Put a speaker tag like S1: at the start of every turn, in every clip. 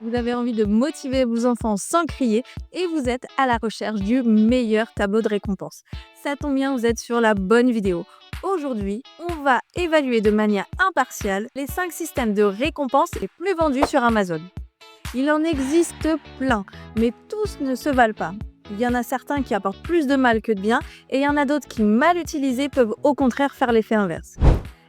S1: Vous avez envie de motiver vos enfants sans crier et vous êtes à la recherche du meilleur tableau de récompense. Ça tombe bien, vous êtes sur la bonne vidéo. Aujourd'hui, on va évaluer de manière impartiale les 5 systèmes de récompense les plus vendus sur Amazon. Il en existe plein, mais tous ne se valent pas. Il y en a certains qui apportent plus de mal que de bien et il y en a d'autres qui, mal utilisés, peuvent au contraire faire l'effet inverse.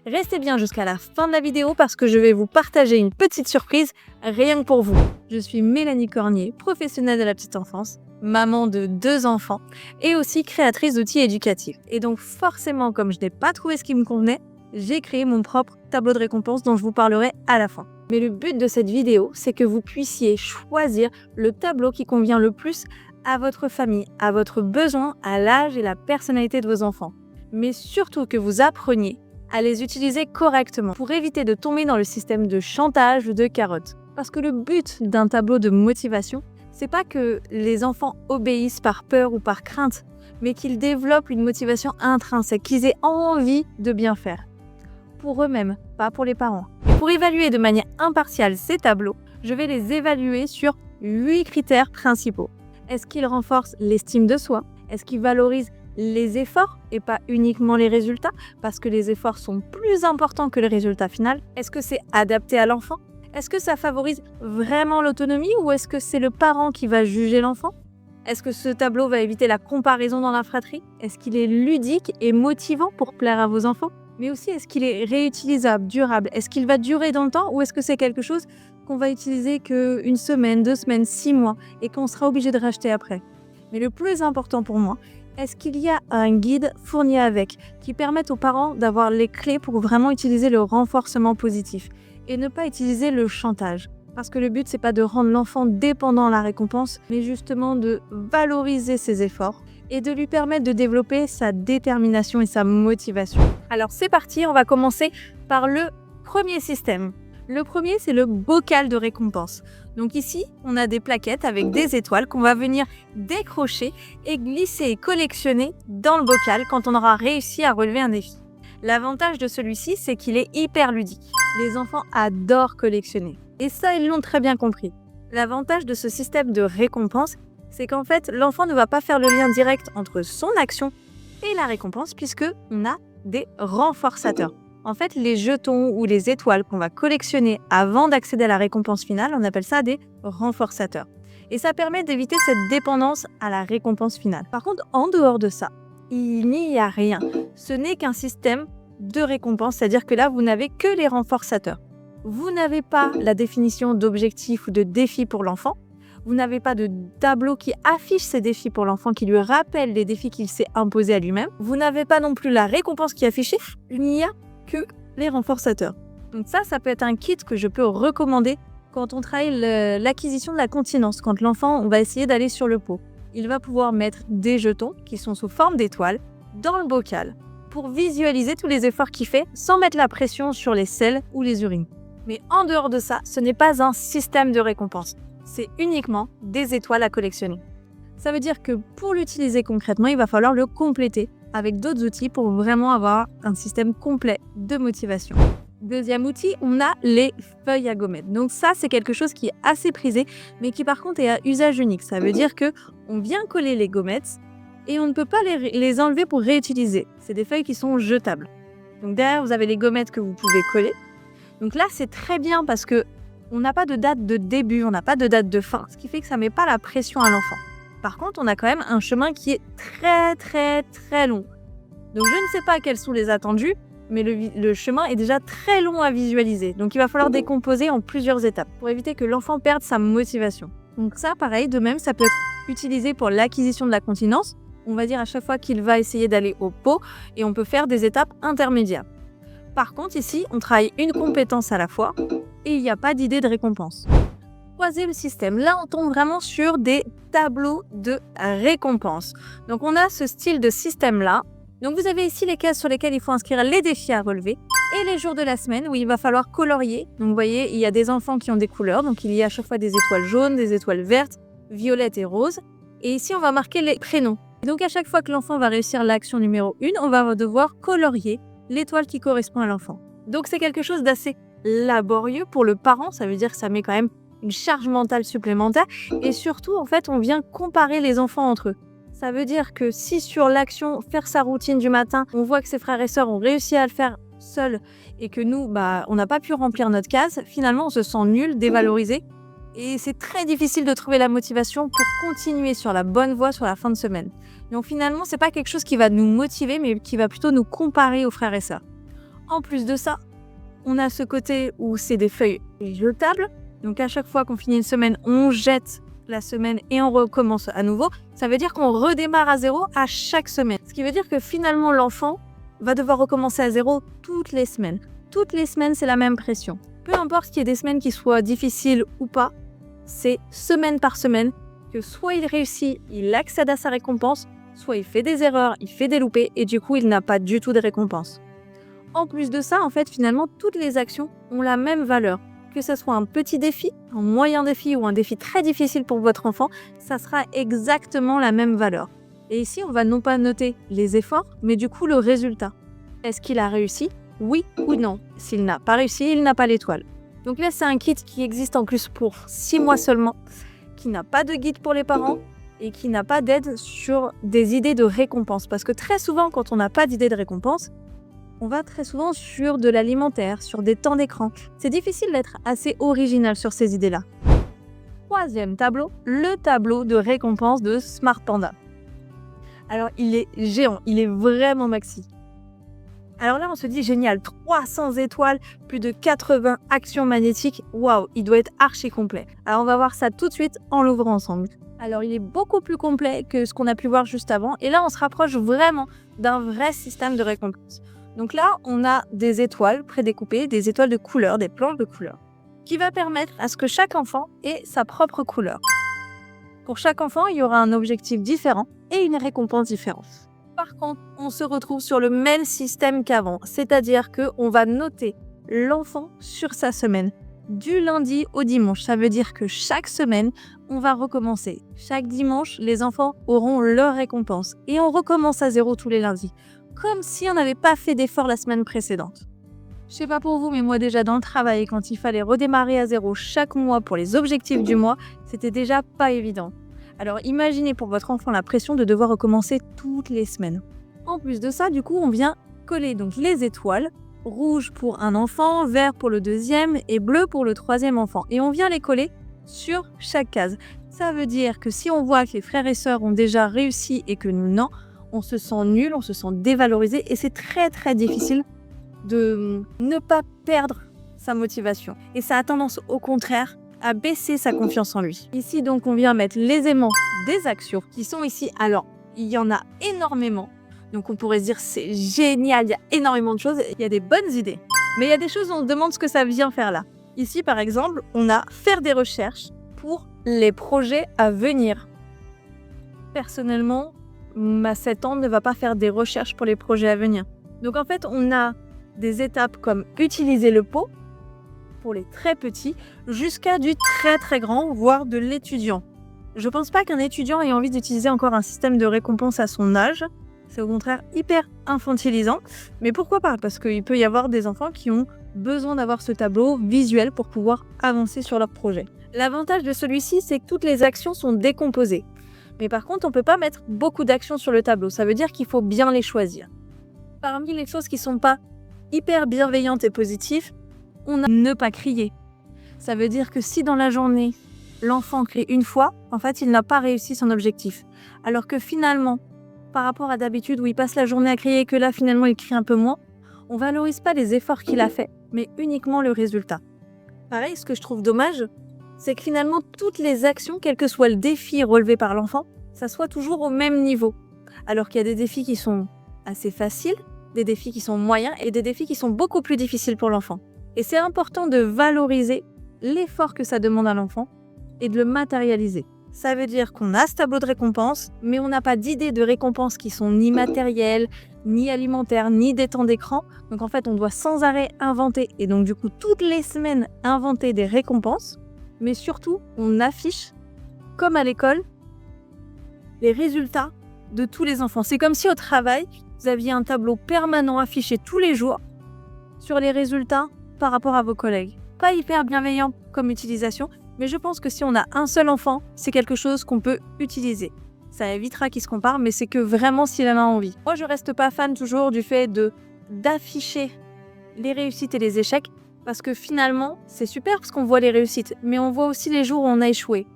S1: Restez bien jusqu'à la fin de la vidéo parce que je vais vous partager une petite surprise rien que pour vous. Je suis Mélanie Cornier, professionnelle de la petite enfance, maman de 2 enfants et aussi créatrice d'outils éducatifs. Et donc forcément, comme je n'ai pas trouvé ce qui me convenait, j'ai créé mon propre tableau de récompense dont je vous parlerai à la fin. Mais le but de cette vidéo, c'est que vous puissiez choisir le tableau qui convient le plus à votre famille, à votre besoin, à l'âge et la personnalité de vos enfants. Mais surtout que vous appreniez à les utiliser correctement pour éviter de tomber dans le système de chantage ou de carotte. Parce que le but d'un tableau de motivation, c'est pas que les enfants obéissent par peur ou par crainte, mais qu'ils développent une motivation intrinsèque, qu'ils aient envie de bien faire. Pour eux-mêmes, pas pour les parents. Et pour évaluer de manière impartiale ces tableaux, je vais les évaluer sur 8 critères principaux. Est-ce qu'ils renforcent l'estime de soi? Est-ce qu'ils valorisent les efforts et pas uniquement les résultats, parce que les efforts sont plus importants que le résultat final? Est-ce que c'est adapté à l'enfant? Est-ce que ça favorise vraiment l'autonomie ou est-ce que c'est le parent qui va juger l'enfant? Est-ce que ce tableau va éviter la comparaison dans la fratrie? Est-ce qu'il est ludique et motivant pour plaire à vos enfants? Mais aussi, est-ce qu'il est réutilisable, durable? Est-ce qu'il va durer dans le temps ou est-ce que c'est quelque chose qu'on va utiliser qu'une semaine, 2 semaines, 6 mois et qu'on sera obligé de racheter après? Mais le plus important pour moi, est-ce qu'il y a un guide fourni avec qui permette aux parents d'avoir les clés pour vraiment utiliser le renforcement positif et ne pas utiliser le chantage? Parce que le but, c'est pas de rendre l'enfant dépendant à la récompense, mais justement de valoriser ses efforts et de lui permettre de développer sa détermination et sa motivation. Alors c'est parti, on va commencer par le premier système. Le premier, c'est le bocal de récompense. Donc ici, on a des plaquettes avec des étoiles qu'on va venir décrocher et glisser et collectionner dans le bocal quand on aura réussi à relever un défi. L'avantage de celui-ci, c'est qu'il est hyper ludique. Les enfants adorent collectionner. Et ça, ils l'ont très bien compris. L'avantage de ce système de récompense, c'est qu'en fait, l'enfant ne va pas faire le lien direct entre son action et la récompense puisqu'on a des renforçateurs. En fait, les jetons ou les étoiles qu'on va collectionner avant d'accéder à la récompense finale, on appelle ça des renforçateurs. Et ça permet d'éviter cette dépendance à la récompense finale. Par contre, en dehors de ça, il n'y a rien. Ce n'est qu'un système de récompense, c'est-à-dire que là, vous n'avez que les renforçateurs. Vous n'avez pas la définition d'objectif ou de défi pour l'enfant. Vous n'avez pas de tableau qui affiche ces défis pour l'enfant, qui lui rappelle les défis qu'il s'est imposés à lui-même. Vous n'avez pas non plus la récompense qui est affichée. Il n'y a que les renforçateurs. Donc ça peut être un kit que je peux recommander quand on travaille l'acquisition de la continence, quand l'enfant, on va essayer d'aller sur le pot. Il va pouvoir mettre des jetons qui sont sous forme d'étoiles dans le bocal pour visualiser tous les efforts qu'il fait sans mettre la pression sur les selles ou les urines. Mais en dehors de ça, ce n'est pas un système de récompense. C'est uniquement des étoiles à collectionner. Ça veut dire que pour l'utiliser concrètement, il va falloir le compléter avec d'autres outils pour vraiment avoir un système complet de motivation. Deuxième outil, on a les feuilles à gommettes. Donc ça, c'est quelque chose qui est assez prisé, mais qui par contre est à usage unique. Ça veut dire qu'on vient coller les gommettes et on ne peut pas les enlever pour réutiliser. C'est des feuilles qui sont jetables. Donc derrière, vous avez les gommettes que vous pouvez coller. Donc là, c'est très bien parce qu'on n'a pas de date de début, on n'a pas de date de fin, ce qui fait que ça ne met pas la pression à l'enfant. Par contre, on a quand même un chemin qui est très très très long. Donc je ne sais pas quels sont les attendus, mais le chemin est déjà très long à visualiser. Donc il va falloir décomposer en plusieurs étapes pour éviter que l'enfant perde sa motivation. Donc ça, pareil, de même, ça peut être utilisé pour l'acquisition de la continence. On va dire à chaque fois qu'il va essayer d'aller au pot et on peut faire des étapes intermédiaires. Par contre, ici, on travaille une compétence à la fois et il n'y a pas d'idée de récompense. Troisième système, là on tombe vraiment sur des tableaux de récompense. Donc on a ce style de système là. Donc vous avez ici les cases sur lesquelles il faut inscrire les défis à relever et les jours de la semaine où il va falloir colorier. Donc vous voyez, il y a des enfants qui ont des couleurs, donc il y a à chaque fois des étoiles jaunes, des étoiles vertes, violettes et roses. Et ici on va marquer les prénoms. Et donc à chaque fois que l'enfant va réussir l'action numéro 1, on va devoir colorier l'étoile qui correspond à l'enfant. Donc c'est quelque chose d'assez laborieux pour le parent, ça veut dire que ça met quand même une charge mentale supplémentaire. Et surtout, en fait, on vient comparer les enfants entre eux. Ça veut dire que si sur l'action, faire sa routine du matin, on voit que ses frères et sœurs ont réussi à le faire seuls et que nous, on n'a pas pu remplir notre case, finalement, on se sent nul, dévalorisé. Et c'est très difficile de trouver la motivation pour continuer sur la bonne voie sur la fin de semaine. Donc finalement, c'est pas quelque chose qui va nous motiver, mais qui va plutôt nous comparer aux frères et sœurs. En plus de ça, on a ce côté où c'est des feuilles jetables. Donc à chaque fois qu'on finit une semaine, on jette la semaine et on recommence à nouveau. Ça veut dire qu'on redémarre à zéro à chaque semaine. Ce qui veut dire que finalement, l'enfant va devoir recommencer à zéro toutes les semaines. Toutes les semaines, c'est la même pression. Peu importe qu'il y ait des semaines qui soient difficiles ou pas, c'est semaine par semaine que soit il réussit, il accède à sa récompense, soit il fait des erreurs, il fait des loupés et du coup, il n'a pas du tout de récompense. En plus de ça, en fait, finalement, toutes les actions ont la même valeur. Que ce soit un petit défi, un moyen défi ou un défi très difficile pour votre enfant, ça sera exactement la même valeur. Et ici, on va non pas noter les efforts, mais du coup le résultat. Est-ce qu'il a réussi? Oui ou non? S'il n'a pas réussi, il n'a pas l'étoile. Donc là, c'est un kit qui existe en plus pour 6 mois seulement, qui n'a pas de guide pour les parents et qui n'a pas d'aide sur des idées de récompense. Parce que très souvent, quand on n'a pas d'idée de récompense, on va très souvent sur de l'alimentaire, sur des temps d'écran. C'est difficile d'être assez original sur ces idées-là. Troisième tableau, le tableau de récompense de Smart Panda. Alors, il est géant, il est vraiment maxi. Alors là, on se dit génial, 300 étoiles, plus de 80 actions magnétiques. Waouh, il doit être archi complet. Alors, on va voir ça tout de suite en l'ouvrant ensemble. Alors, il est beaucoup plus complet que ce qu'on a pu voir juste avant. Et là, on se rapproche vraiment d'un vrai système de récompense. Donc là, on a des étoiles prédécoupées, des étoiles de couleur, des planches de couleur, qui va permettre à ce que chaque enfant ait sa propre couleur. Pour chaque enfant, il y aura un objectif différent et une récompense différente. Par contre, on se retrouve sur le même système qu'avant, c'est-à-dire qu'on va noter l'enfant sur sa semaine, du lundi au dimanche. Ça veut dire que chaque semaine, on va recommencer. Chaque dimanche, les enfants auront leur récompense et on recommence à zéro tous les lundis, comme si on n'avait pas fait d'effort la semaine précédente. Je sais pas pour vous, mais moi déjà dans le travail, quand il fallait redémarrer à zéro chaque mois pour les objectifs du mois, c'était déjà pas évident. Alors imaginez pour votre enfant la pression de devoir recommencer toutes les semaines. En plus de ça, du coup, on vient coller donc les étoiles, rouge pour un enfant, vert pour le deuxième et bleu pour le troisième enfant. Et on vient les coller sur chaque case. Ça veut dire que si on voit que les frères et sœurs ont déjà réussi et que nous non, on se sent nul, on se sent dévalorisé et c'est très très difficile de ne pas perdre sa motivation. Et ça a tendance au contraire à baisser sa confiance en lui. Ici donc on vient mettre les aimants des actions qui sont ici. Alors il y en a énormément. Donc on pourrait se dire c'est génial, il y a énormément de choses, il y a des bonnes idées. Mais il y a des choses où on se demande ce que ça vient faire là. Ici par exemple, on a faire des recherches pour les projets à venir. Personnellement, ma 7 ans ne va pas faire des recherches pour les projets à venir. Donc en fait, on a des étapes comme utiliser le pot pour les très petits jusqu'à du très très grand, voire de l'étudiant. Je pense pas qu'un étudiant ait envie d'utiliser encore un système de récompense à son âge. C'est au contraire hyper infantilisant. Mais pourquoi pas? Parce qu'il peut y avoir des enfants qui ont besoin d'avoir ce tableau visuel pour pouvoir avancer sur leur projet. L'avantage de celui-ci, c'est que toutes les actions sont décomposées. Mais par contre, on ne peut pas mettre beaucoup d'actions sur le tableau. Ça veut dire qu'il faut bien les choisir. Parmi les choses qui ne sont pas hyper bienveillantes et positives, on a ne pas crier. Ça veut dire que si dans la journée, l'enfant crie une fois, en fait, il n'a pas réussi son objectif. Alors que finalement, par rapport à d'habitude où il passe la journée à crier et que là, finalement, il crie un peu moins, on ne valorise pas les efforts qu'il a faits, mais uniquement le résultat. Pareil, ce que je trouve dommage, c'est que finalement, toutes les actions, quel que soit le défi relevé par l'enfant, ça soit toujours au même niveau. Alors qu'il y a des défis qui sont assez faciles, des défis qui sont moyens et des défis qui sont beaucoup plus difficiles pour l'enfant. Et c'est important de valoriser l'effort que ça demande à l'enfant et de le matérialiser. Ça veut dire qu'on a ce tableau de récompense, mais on n'a pas d'idées de récompenses qui sont ni matérielles, ni alimentaires, ni des temps d'écran. Donc en fait, on doit sans arrêt inventer et donc du coup, toutes les semaines, inventer des récompenses. Mais surtout, on affiche, comme à l'école, les résultats de tous les enfants. C'est comme si au travail, vous aviez un tableau permanent affiché tous les jours sur les résultats par rapport à vos collègues. Pas hyper bienveillant comme utilisation, Mais je pense que si on a un seul enfant, c'est quelque chose qu'on peut utiliser. Ça évitera qu'il se compare, mais c'est que vraiment s'il en a envie. Moi, je reste pas fan toujours du fait d'afficher les réussites et les échecs, parce que finalement, c'est super parce qu'on voit les réussites, mais on voit aussi les jours où on a échoué.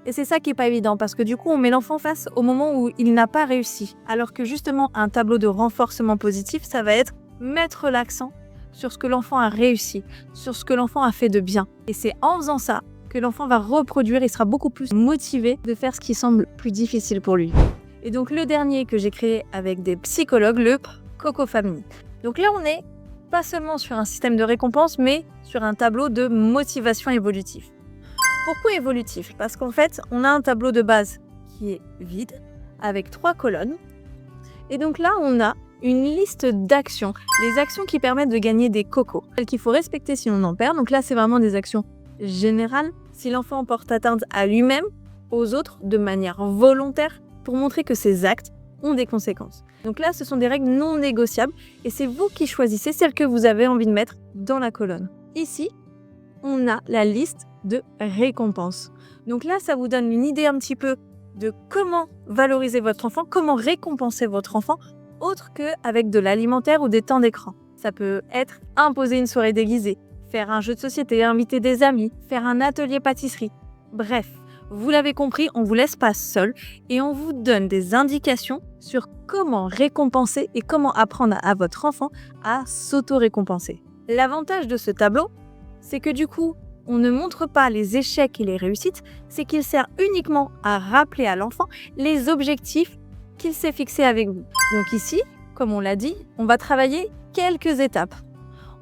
S1: Et c'est ça qui est pas évident, parce que du coup, on met l'enfant face au moment où il n'a pas réussi. Alors que justement, un tableau de renforcement positif, ça va être mettre l'accent sur ce que l'enfant a réussi, sur ce que l'enfant a fait de bien. Et c'est en faisant ça que l'enfant va reproduire et sera beaucoup plus motivé de faire ce qui semble plus difficile pour lui. Et donc le dernier que j'ai créé avec des psychologues, le Coco Family. Donc là, on est pas seulement sur un système de récompense, mais sur un tableau de motivation évolutif. Pourquoi évolutif? Parce qu'en fait, on a un tableau de base qui est vide, avec 3 colonnes. Et donc là, on a une liste d'actions, les actions qui permettent de gagner des cocos, celles qu'il faut respecter si on en perd. Donc là, c'est vraiment des actions générales. Si l'enfant porte atteinte à lui-même, aux autres, de manière volontaire, pour montrer que ses actes ont des conséquences. Donc là, ce sont des règles non négociables et c'est vous qui choisissez celles que vous avez envie de mettre dans la colonne. Ici, on a la liste de récompenses. Donc là, ça vous donne une idée un petit peu de comment valoriser votre enfant, comment récompenser votre enfant, autre qu'avec de l'alimentaire ou des temps d'écran. Ça peut être imposer une soirée déguisée, faire un jeu de société, inviter des amis, faire un atelier pâtisserie. Bref, vous l'avez compris, on ne vous laisse pas seul et on vous donne des indications sur comment récompenser et comment apprendre à votre enfant à s'auto-récompenser. L'avantage de ce tableau, c'est que du coup, on ne montre pas les échecs et les réussites, c'est qu'il sert uniquement à rappeler à l'enfant les objectifs qu'il s'est fixés avec vous. Donc ici, comme on l'a dit, on va travailler quelques étapes.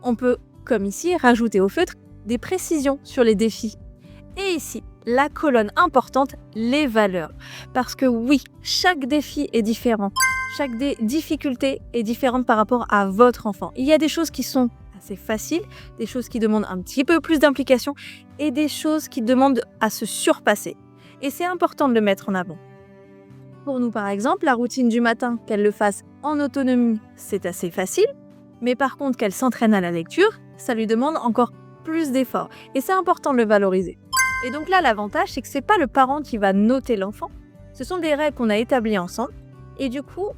S1: On peut, comme ici, rajouter au feutre des précisions sur les défis. Et ici, la colonne importante, les valeurs. Parce que oui, chaque défi est différent. Chaque difficulté est différente par rapport à votre enfant. Il y a des choses qui sont assez faciles, des choses qui demandent un petit peu plus d'implication et des choses qui demandent à se surpasser. Et c'est important de le mettre en avant. Pour nous, par exemple, la routine du matin, qu'elle le fasse en autonomie, c'est assez facile. Mais par contre, qu'elle s'entraîne à la lecture, ça lui demande encore plus d'efforts. Et c'est important de le valoriser. Et donc là, l'avantage, c'est que ce n'est pas le parent qui va noter l'enfant. Ce sont des règles qu'on a établies ensemble. Et du coup,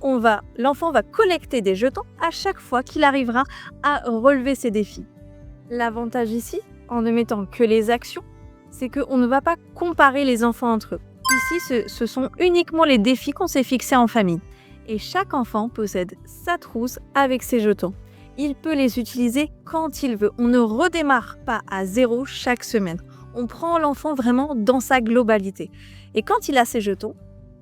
S1: l'enfant va collecter des jetons à chaque fois qu'il arrivera à relever ses défis. L'avantage ici, en ne mettant que les actions, c'est qu'on ne va pas comparer les enfants entre eux. Ici, ce sont uniquement les défis qu'on s'est fixés en famille. Et chaque enfant possède sa trousse avec ses jetons. Il peut les utiliser quand il veut. On ne redémarre pas à zéro chaque semaine. On prend l'enfant vraiment dans sa globalité. Et quand il a ses jetons,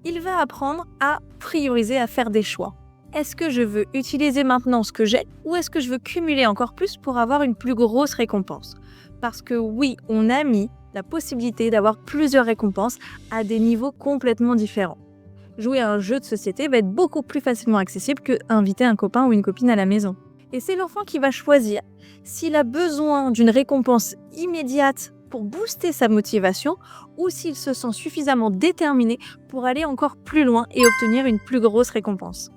S1: il va apprendre à prioriser, à faire des choix. Est-ce que je veux utiliser maintenant ce que j'ai ou est-ce que je veux cumuler encore plus pour avoir une plus grosse récompense? Parce que oui, on a mis la possibilité d'avoir plusieurs récompenses à des niveaux complètement différents. Jouer à un jeu de société va être beaucoup plus facilement accessible qu'inviter un copain ou une copine à la maison. Et c'est l'enfant qui va choisir s'il a besoin d'une récompense immédiate pour booster sa motivation ou s'il se sent suffisamment déterminé pour aller encore plus loin et obtenir une plus grosse récompense.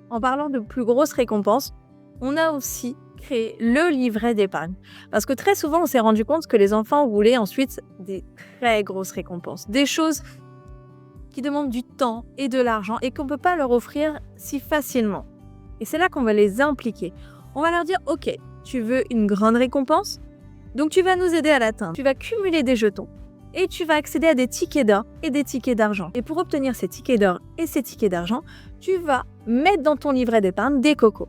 S1: En parlant de plus grosse récompense, on a aussi créé le livret d'épargne. Parce que très souvent, on s'est rendu compte que les enfants voulaient ensuite des très grosses récompenses. Des choses qui demandent du temps et de l'argent et qu'on ne peut pas leur offrir si facilement. Et c'est là qu'on va les impliquer. On va leur dire, ok, tu veux une grande récompense? Donc tu vas nous aider à l'atteindre. Tu vas cumuler des jetons et tu vas accéder à des tickets d'or et des tickets d'argent. Et pour obtenir ces tickets d'or et ces tickets d'argent, tu vas mettre dans ton livret d'épargne des cocos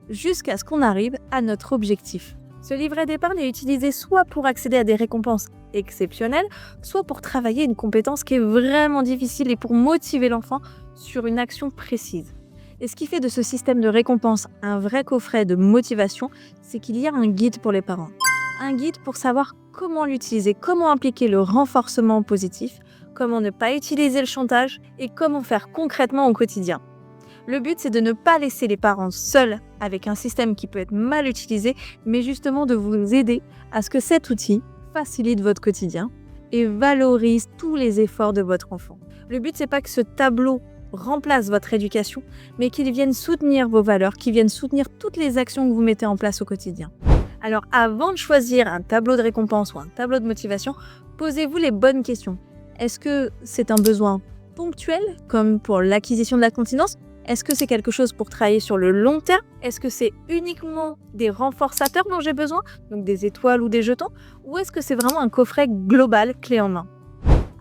S1: jusqu'à ce qu'on arrive à notre objectif. Ce livret d'épargne est utilisé soit pour accéder à des récompenses exceptionnelles, soit pour travailler une compétence qui est vraiment difficile et pour motiver l'enfant sur une action précise. Et ce qui fait de ce système de récompense un vrai coffret de motivation, c'est qu'il y a un guide pour les parents. Un guide pour savoir comment l'utiliser, comment impliquer le renforcement positif, comment ne pas utiliser le chantage et comment faire concrètement au quotidien. Le but, c'est de ne pas laisser les parents seuls avec un système qui peut être mal utilisé, mais justement de vous aider à ce que cet outil facilite votre quotidien et valorise tous les efforts de votre enfant. Le but, c'est pas que ce tableau remplace votre éducation, mais qu'il vienne soutenir vos valeurs, qu'il vienne soutenir toutes les actions que vous mettez en place au quotidien. Alors, avant de choisir un tableau de récompense ou un tableau de motivation, Posez-vous les bonnes questions. Est-ce que c'est un besoin ponctuel, comme pour l'acquisition de la continence? Est-ce que c'est quelque chose pour travailler sur le long terme? Est-ce que c'est uniquement des renforçateurs dont j'ai besoin, donc des étoiles ou des jetons? Ou est-ce que c'est vraiment un coffret global clé en main?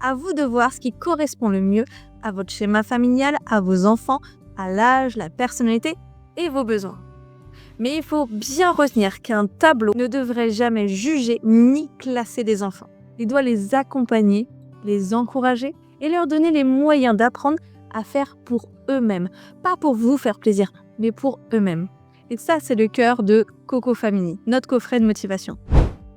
S1: À vous de voir ce qui correspond le mieux à votre schéma familial, à vos enfants, à l'âge, la personnalité et vos besoins. Mais il faut bien retenir qu'un tableau ne devrait jamais juger ni classer des enfants. Il doit les accompagner, les encourager et leur donner les moyens d'apprendre à faire pour eux-mêmes. Pas pour vous faire plaisir, mais pour eux-mêmes. Et ça, c'est le cœur de Coco Family, notre coffret de motivation.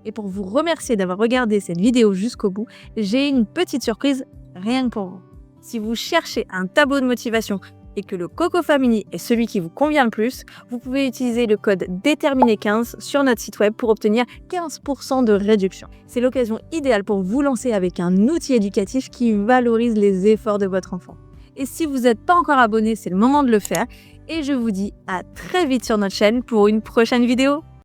S1: Et pour vous remercier d'avoir regardé cette vidéo jusqu'au bout, j'ai une petite surprise rien que pour vous. Si vous cherchez un tableau de motivation et que le Coco Family est celui qui vous convient le plus, vous pouvez utiliser le code déterminé15 sur notre site web pour obtenir 15% de réduction. C'est l'occasion idéale pour vous lancer avec un outil éducatif qui valorise les efforts de votre enfant. Et si vous n'êtes pas encore abonné, c'est le moment de le faire. Et je vous dis à très vite sur notre chaîne pour une prochaine vidéo.